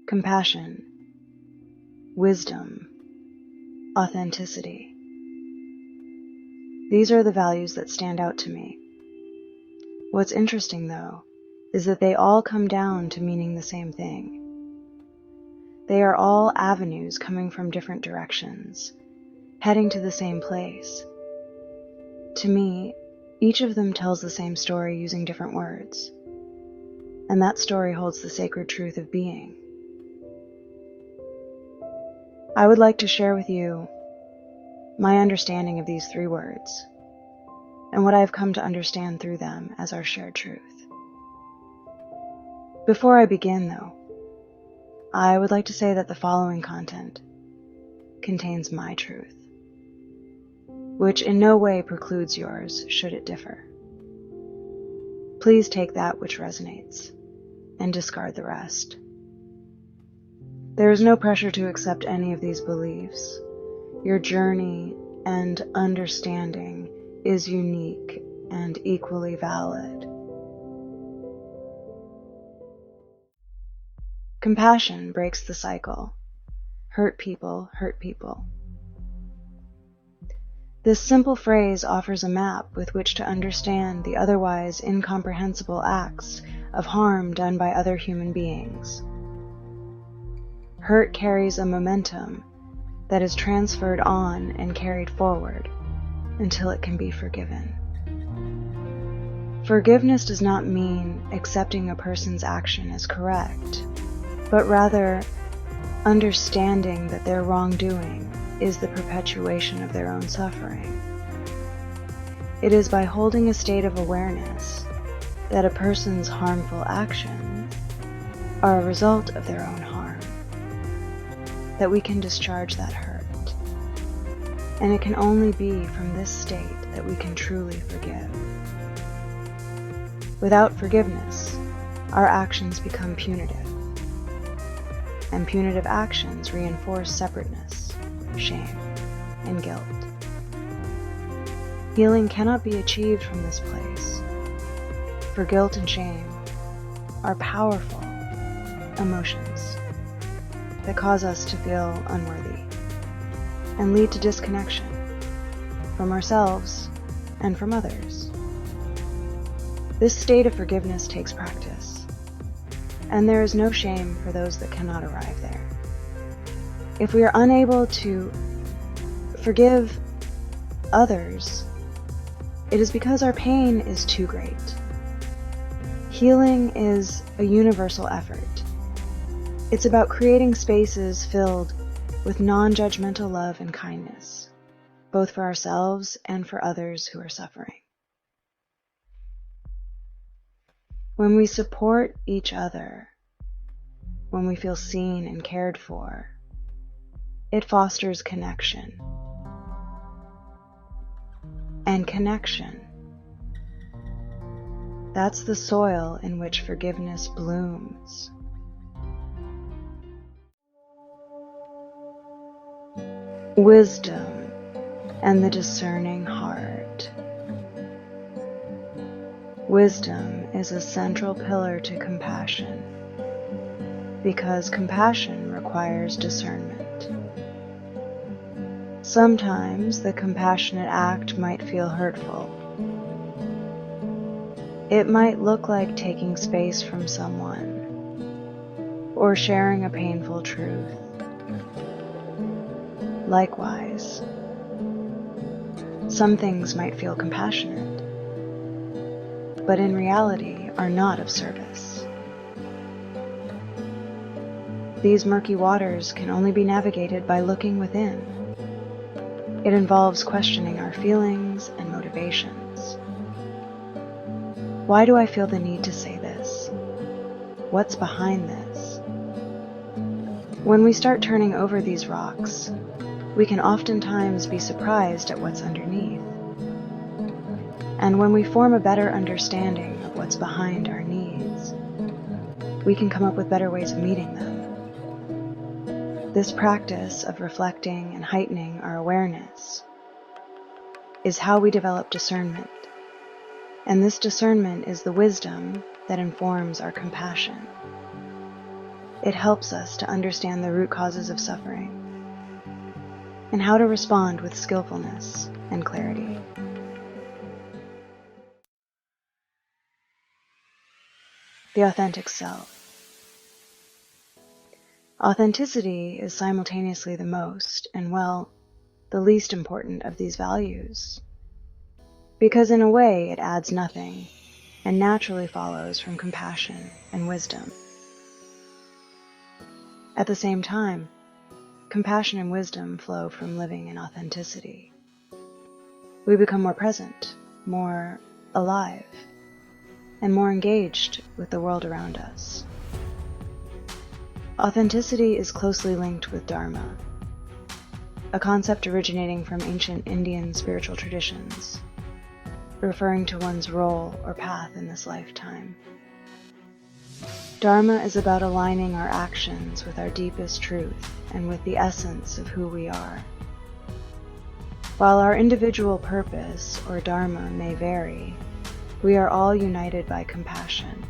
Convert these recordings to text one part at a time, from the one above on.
compassion, wisdom, authenticity. These are the values that stand out to me. What's interesting, though, is that they all come down to meaning the same thing. They are all avenues coming from different directions, heading to the same place. To me, each of them tells the same story using different words, and that story holds the sacred truth of being. I would like to share with you my understanding of these three words, and what I have come to understand through them as our shared truth. Before I begin, though, I would like to say that the following content contains my truth, which in no way precludes yours should it differ. Please take that which resonates and discard the rest. There is no pressure to accept any of these beliefs. Your journey and understanding is unique and equally valid. Compassion breaks the cycle. Hurt people hurt people. This simple phrase offers a map with which to understand the otherwise incomprehensible acts of harm done by other human beings. Hurt carries a momentum that is transferred on and carried forward until it can be forgiven. Forgiveness does not mean accepting a person's action as correct, but rather understanding that their wrongdoing is the perpetuation of their own suffering. It is by holding a state of awareness that a person's harmful actions are a result of their own harm, that we can discharge that hurt. And it can only be from this state that we can truly forgive. Without forgiveness, our actions become punitive, and punitive actions reinforce separateness, shame, and guilt. Healing cannot be achieved from this place, for guilt and shame are powerful emotions that cause us to feel unworthy and lead to disconnection from ourselves and from others. This state of forgiveness takes practice, and there is no shame for those that cannot arrive there. If we are unable to forgive others, it is because our pain is too great. Healing is a universal effort. It's about creating spaces filled with non-judgmental love and kindness, both for ourselves and for others who are suffering. When we support each other, when we feel seen and cared for, it fosters connection. And connection, that's the soil in which forgiveness blooms. Wisdom and the discerning heart. Wisdom is a central pillar to compassion, because compassion requires discernment. Sometimes the compassionate act might feel hurtful. It might look like taking space from someone or sharing a painful truth. Likewise, some things might feel compassionate, but in reality are not of service. These murky waters can only be navigated by looking within. It involves questioning our feelings and motivations. Why do I feel the need to say this? What's behind this? When we start turning over these rocks, we can oftentimes be surprised at what's underneath. And when we form a better understanding of what's behind our needs, we can come up with better ways of meeting them. This practice of reflecting and heightening our awareness is how we develop discernment, and this discernment is the wisdom that informs our compassion. It helps us to understand the root causes of suffering and how to respond with skillfulness and clarity. The authentic self. Authenticity is simultaneously the most and, well, the least important of these values, because in a way it adds nothing and naturally follows from compassion and wisdom. At the same time, compassion and wisdom flow from living in authenticity. We become more present, more alive, and more engaged with the world around us. Authenticity is closely linked with Dharma, a concept originating from ancient Indian spiritual traditions, referring to one's role or path in this lifetime. Dharma is about aligning our actions with our deepest truth and with the essence of who we are. While our individual purpose or Dharma may vary, we are all united by compassion.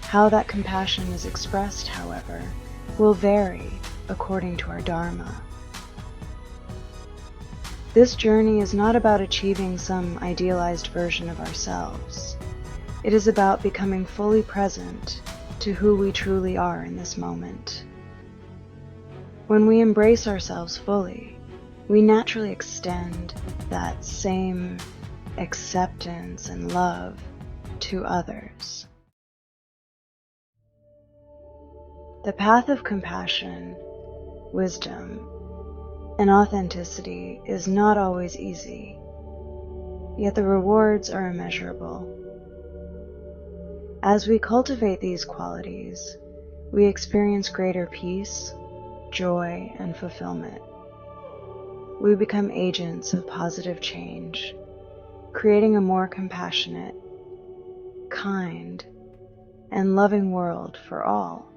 How that compassion is expressed, however, will vary according to our Dharma. This journey is not about achieving some idealized version of ourselves. It is about becoming fully present to who we truly are in this moment. When we embrace ourselves fully, we naturally extend that same acceptance and love to others. The path of compassion, wisdom, and authenticity is not always easy, yet the rewards are immeasurable. As we cultivate these qualities, we experience greater peace, joy, and fulfillment. We become agents of positive change, creating a more compassionate, kind, and loving world for all.